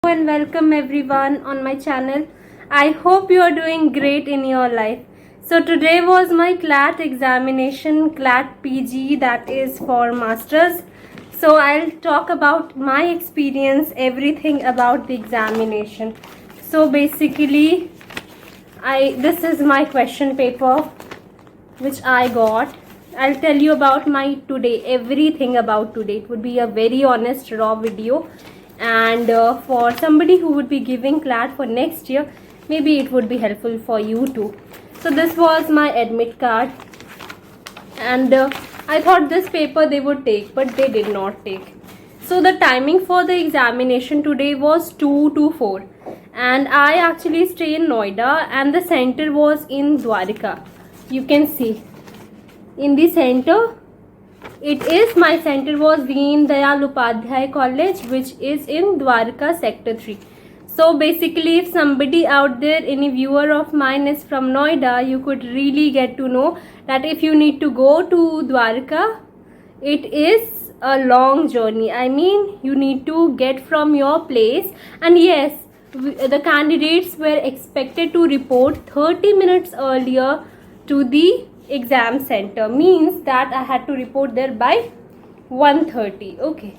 and welcome everyone on my channel. I hope you are doing great in your life. So today was my CLAT examination, CLAT PG, that is for masters. So I'll talk about my experience, everything about the examination. So basically this is my question paper which I got. I'll tell you about my today, everything about today. It would be a very honest raw video, and for somebody who would be giving CLAT for next year, maybe it would be helpful for you too. So this was my admit card, and I thought this paper they would take, but they did not take. So the timing for the examination today was 2 to 4, and I actually stay in Noida, and the center was in Dwarka. You can see in the center, it is, my center was Deen Dayal Upadhyay College, which is in Dwarka sector 3. So basically, if somebody out there, any viewer of mine is from Noida, you could really get to know that if you need to go to Dwarka, it is a long journey. I mean, you need to get from your place, and yes, the candidates were expected to report 30 minutes earlier to the exam center, means that I had to report there by 1:30. Okay,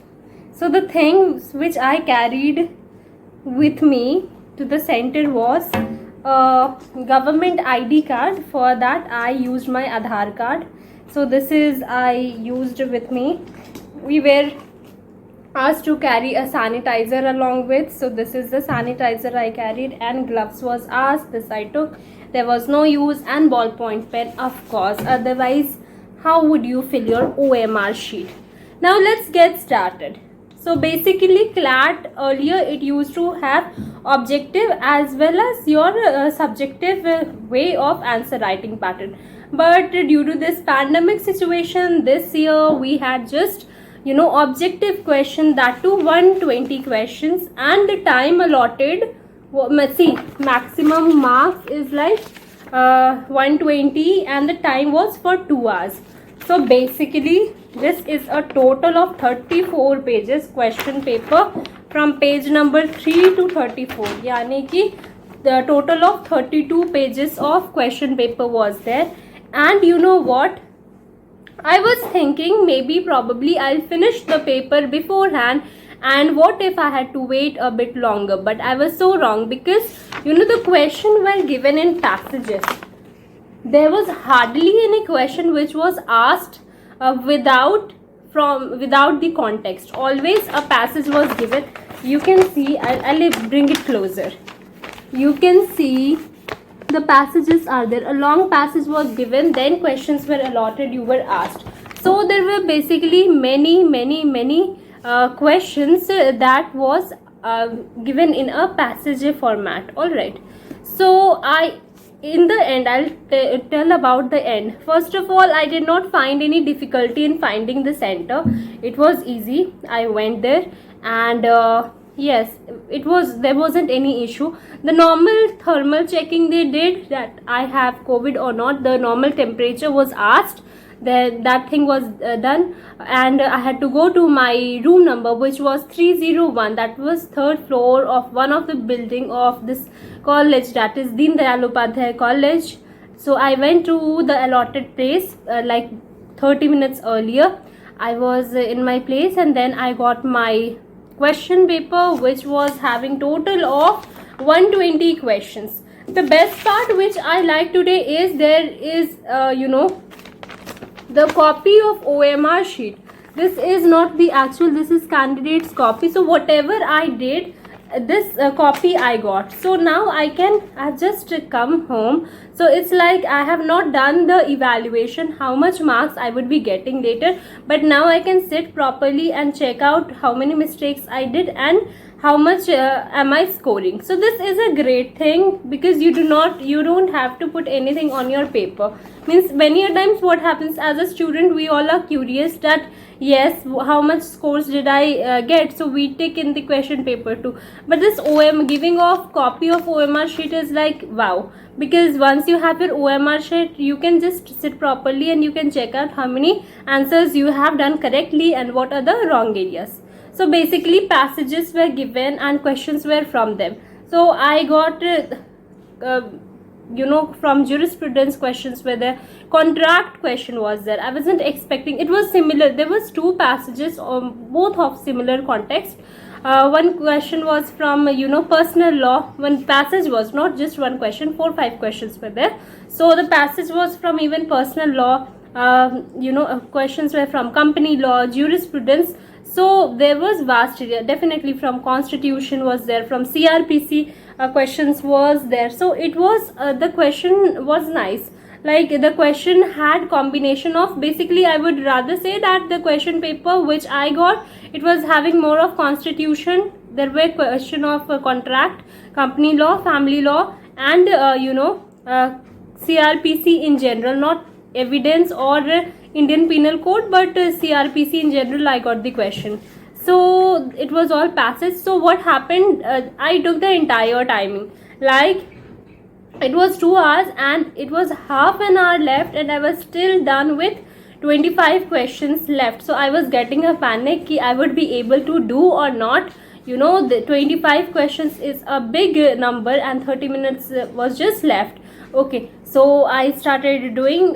so the things which I carried with me to the center was a government ID card. For that I used my Aadhaar card. So this is, I used with me. We were asked to carry a sanitizer along with, so this is the sanitizer I carried, and gloves was asked, this I took. There was no use, and ballpoint pen, of course, otherwise how would you fill your OMR sheet? Now let's get started. So basically, CLAT earlier it used to have objective as well as your subjective way of answer writing pattern, but due to this pandemic situation this year, we had just objective question, that too 120 questions, and the time allotted, see, maximum marks is like 120, and the time was for 2 hours. So basically this is a total of 34 pages question paper from page number 3 to 34, yani ki the total of 32 pages of question paper was there. And you know what, I was thinking maybe probably I'll finish the paper beforehand, and what if I had to wait a bit longer, but I was so wrong, because the question were given in passages. There was hardly any question which was asked without the context. Always a passage was given. You can see, I'll bring it closer. You can see the passages are there. A long passage was given, then questions were allotted, you were asked. So there were basically many questions that was given in a passage format. All right, so in the end, I'll tell about the end. First of all, I did not find any difficulty in finding the center. It was easy. I went there, and yes, there wasn't any issue. The normal thermal checking they did, that I have COVID or not. The normal temperature was asked. That thing was done, and I had to go to my room number, which was 301. That was third floor of one of the building of this college, that is Deen Dayal Upadhyay College. So I went to the allotted place like 30 minutes earlier. I was in my place, and then I got my question paper, which was having total of 120 questions. The best part which I like today is there is the copy of OMR sheet. This is not the actual, this is candidate's copy. So whatever I did, this copy I got. So now I've just come home, so it's like I have not done the evaluation how much marks I would be getting later, but now I can sit properly and check out how many mistakes I did and how much am I scoring. So this is a great thing, because you don't have to put anything on your paper. Means many a times what happens, as a student we all are curious that yes, how much scores did I get, so we take in the question paper too. But this giving of copy of OMR sheet is like wow, because once you have your OMR sheet, you can just sit properly and you can check out how many answers you have done correctly and what are the wrong areas. So basically passages were given and questions were from them. So I got from jurisprudence questions where the contract question was there. I wasn't expecting. It was similar. There was two passages, both of similar context. One question was from personal law. One passage was not just one question, 4-5 questions were there. So the passage was from even personal law. Questions were from company law, jurisprudence. So there was vast area. Definitely from constitution was there, from CRPC questions was there. So it was the question was nice. Like the question had combination of, basically I would rather say that the question paper which I got, it was having more of constitution. There were question of contract, company law, family law, and CRPC in general, not evidence or Indian Penal Code, but CRPC in general I got the question. So it was all passage. So what happened, I took the entire timing, like it was 2 hours and it was half an hour left and I was still done with 25 questions left. So I was getting a panic ki I would be able to do or not. The 25 questions is a big number and 30 minutes was just left. Okay, so I started doing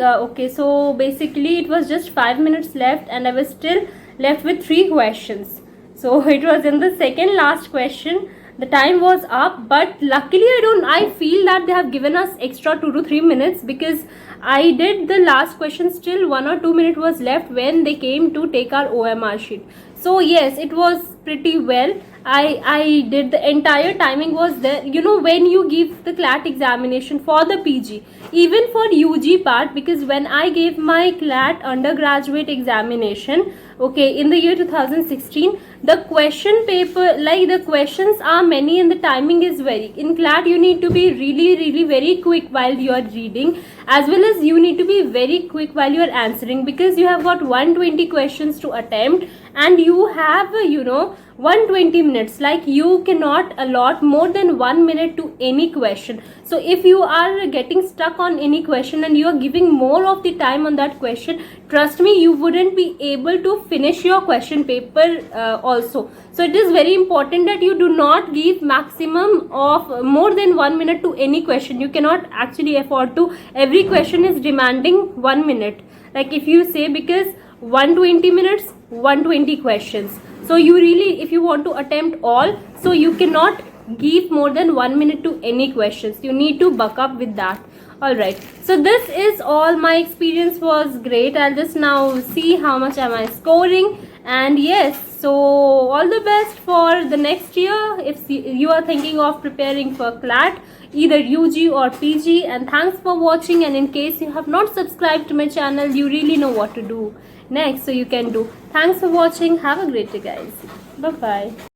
so basically it was just 5 minutes left and I was still left with 3 questions. So it was in the second last question. The time was up, but luckily I feel that they have given us extra 2 to 3 minutes, because I did the last question, still 1 or 2 minutes was left when they came to take our OMR sheet. So yes, it was pretty well. I did the entire timing was there. When you give the CLAT examination for the PG, even for UG part, because when I gave my CLAT undergraduate examination, okay, in the year 2016, the question paper, like the questions are many and the timing is very. In CLAT, you need to be really very quick while you are reading, as well as you need to be very quick while you are answering, because you have got 120 questions to attempt and you have 120 minutes. Like you cannot allot more than 1 minute to any question. So if you are getting stuck on any question and you are giving more of the time on that question, trust me, you wouldn't be able to finish your question paper also. So it is very important that you do not give maximum of more than 1 minute to any question. You cannot actually afford to. Every question is demanding 1 minute. Like if you say, because 120 minutes, 120 questions. So you really, if you want to attempt all, so you cannot give more than 1 minute to any questions. You need to buck up with that. Alright, so this is all. My experience was great. I'll just now see how much am I scoring. And yes, so all the best for the next year if you are thinking of preparing for CLAT, either UG or PG. And thanks for watching, and in case you have not subscribed to my channel, you really know what to do next, so you can do. Thanks for watching. Have a great day, guys. Bye bye.